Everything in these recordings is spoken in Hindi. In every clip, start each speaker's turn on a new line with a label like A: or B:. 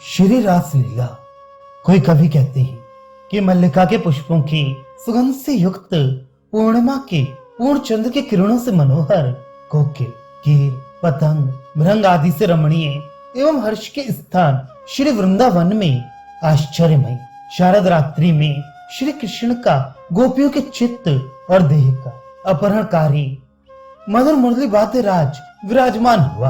A: श्री रास लीला। कोई कवि कहते हैं कि मल्लिका के पुष्पों की सुगंध से युक्त पूर्णिमा के पूर्ण चंद्र के किरणों से मनोहर कोकिल, कीर, पतंग, भृंग आदि से रमणीय एवं हर्ष के स्थान श्री वृंदावन में आश्चर्यमय शारद रात्रि में श्री कृष्ण का गोपियों के चित्त और देह का अपहरणकारी मधुर मुरली वाद्य राज विराजमान हुआ।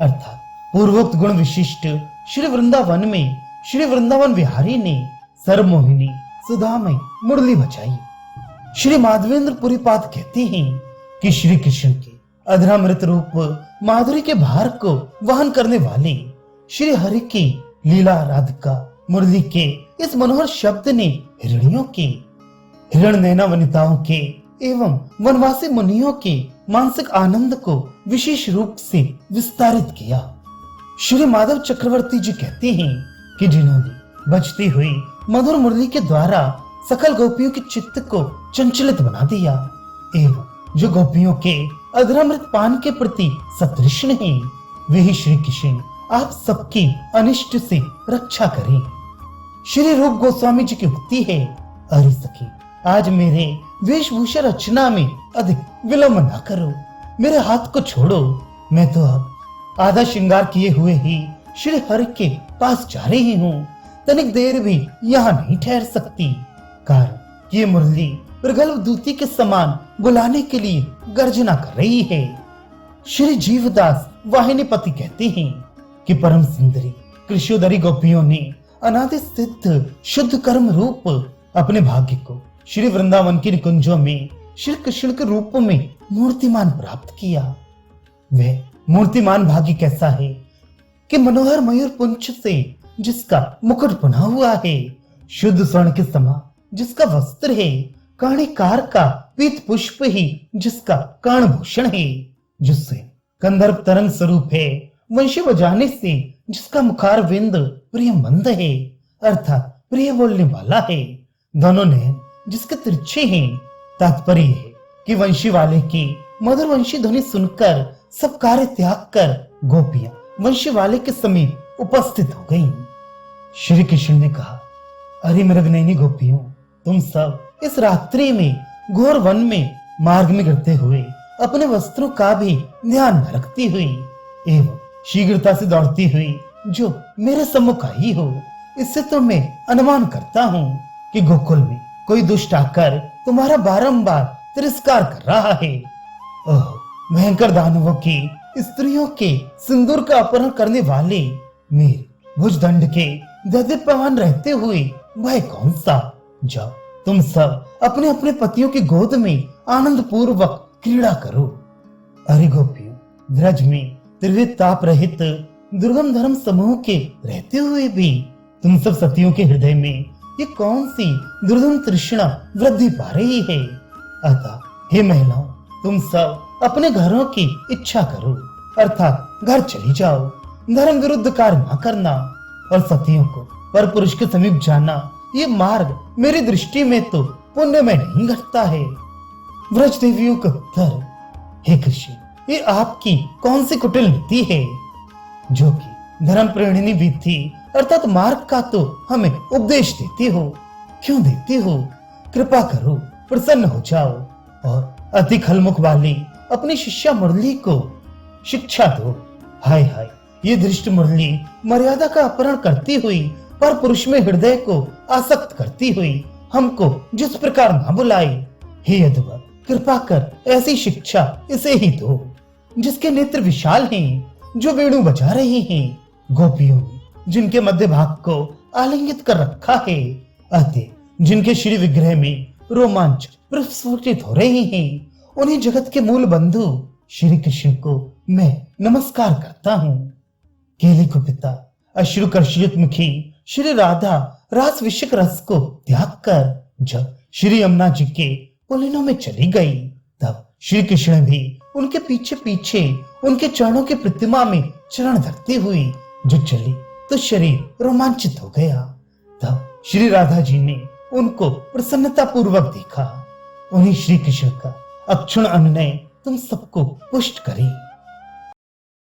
A: अर्थात पूर्वोक्त गुण विशिष्ट श्री वृंदावन में श्री वृंदावन विहारी ने सर्वमोहिनी सुधामय मुरली बजाई। श्री माधवेंद्र पुरीपाद कहते हैं कि श्री कृष्ण के अधरामृत रूप माधुरी के भार को वहन करने वाले श्री हरि की लीला राधिका मुरली के इस मनोहर शब्द ने हिरणियों के, हिरण नैना वनिताओं के एवं वनवासी मुनियों के मानसिक आनंद को विशेष रूप से विस्तारित किया। श्री माधव चक्रवर्ती जी कहते हैं कि जिन्होंने बजती हुई मधुर मुरली के द्वारा सकल गोपियों के चित्त को चंचलित बना दिया एवं जो गोपियों के अधरामृत पान के प्रति सतृष्ण हैं, वही श्री कृष्ण आप सबकी अनिष्ट से रक्षा करें। श्री रूप गोस्वामी जी की उक्ति है, अरे सखी, आज मेरे वेशभूषा रचना में अधिक विलंब न करो, मेरे हाथ को छोड़ो, मैं तो अब आधा श्रृंगार किए हुए ही श्री हरि के पास जा रही हूँ, तनिक देर भी यहाँ नहीं ठहर सकती, कारण कि ये मुरली प्रगल्भ दूती के समान बुलाने के लिए गर्जना कर रही है। श्री जीवदास वाहिनीपति कहते हैं कि परम सुंदरी कृष्योदरी गोपियों ने अनादि सिद्ध शुद्ध कर्म रूप अपने भाग्य को श्री वृंदावन की निकुंजों में श्री कृष्ण के रूप में मूर्तिमान प्राप्त किया। वह मूर्तिमान भाग्य कैसा है कि मनोहर मयूर पुंछ से जिसका मुकुट बना हुआ है, शुद्ध स्वर्ण के समान जिसका वस्त्र है, काणिकार का पीत पुष्प ही जिसका कर्णभूषण है, जिससे कंदर्प तरंग स्वरूप है, वंशी बजाने से जिसका मुखार विंद प्रिय मंद है, अर्थात प्रिय बोलने वाला है, दोनों नयन जिसके तिरछे हैं। तात्पर्य है कि वंशी वाले की मधुर वंशी ध्वनि सुनकर सब कार्य त्याग कर गोपियां वंशी वाले के समीप उपस्थित हो गईं। श्री कृष्ण ने कहा, अरे मृगनयनी गोपियों, तुम सब इस रात्रि में घोर वन में मार्ग में गिरते हुए अपने वस्त्रों का भी ध्यान न रखती हुई एवं शीघ्रता से दौड़ती हुई जो मेरे सम्मुख आई हो, इससे तो मैं अनुमान करता हूँ कि गोकुल में कोई दुष्ट आकर तुम्हारा बारंबार तिरस्कार कर रहा है। ओह, भयंकर दानवों की स्त्रियों के सिंदूर का अपहरण करने वाले मेरे भुजदंड के दैदीप्यमान रहते हुए भय कौन सा। जाओ, तुम सब अपने अपने पतियों की गोद में आनंद पूर्वक क्रीड़ा करो। अरे गोपियों, ब्रज में त्रिविध ताप रहित दुर्गम धर्म समूह के रहते हुए भी तुम सब सतियों के हृदय में ये कौन सी दुर्दम तृष्णा वृद्धि पा रही है। अतः हे महिलाओं, तुम सब अपने घरों की इच्छा करो, अर्थात घर चली जाओ, धर्म विरुद्ध कार्य न करना और सतियों को पर पुरुष के समीप जाना, ये मार्ग मेरी दृष्टि में तो पुण्य में नहीं घटता है। व्रज देवियों का उत्तर, हे कृष्ण, ये आपकी कौन सी कुटिल नीति है जो कि धर्म प्रेरणिनी विधि अर्थात मार्ग का तो हमें उपदेश देती हो। क्यों देती हो? कृपा करो, प्रसन्न हो जाओ और अति खलमुख वाली अपनी शिष्या मुरली को शिक्षा दो। हाय हाय, ये दृष्ट मुरली मर्यादा का अपहरण करती हुई पर पुरुष में हृदय को आसक्त करती हुई हमको जिस प्रकार न बुलाए, हे अद्भुत, कृपा कर ऐसी शिक्षा इसे ही दो, जिसके नेत्र विशाल हैं, जो वेणु बजा रहे हैं, गोपियों ने जिनके मध्य भाग को आलिंगित कर रखा है, अतः जिनके श्री विग्रह में रोमांच प्रस्फुटित हो रहे हैं, उन्हीं जगत के मूल बंधु श्री कृष्ण को मैं नमस्कार करता हूँ। केली को पिता अश्रु कर्षित मुखी श्री राधा रास विषयक रस को त्याग कर जब श्री यमुना जी के पुलिनों में चली गई, तब श्री कृष्ण भी उनके पीछे पीछे उनके चरणों की प्रतिमा में चरण धरती हुई जो चली तो शरीर रोमांचित हो गया। तब श्री राधा जी ने उनको प्रसन्नता पूर्वक देखा। उन्हीं श्री कृष्ण का अक्षुण अनुनय तुम सबको पुष्ट करे।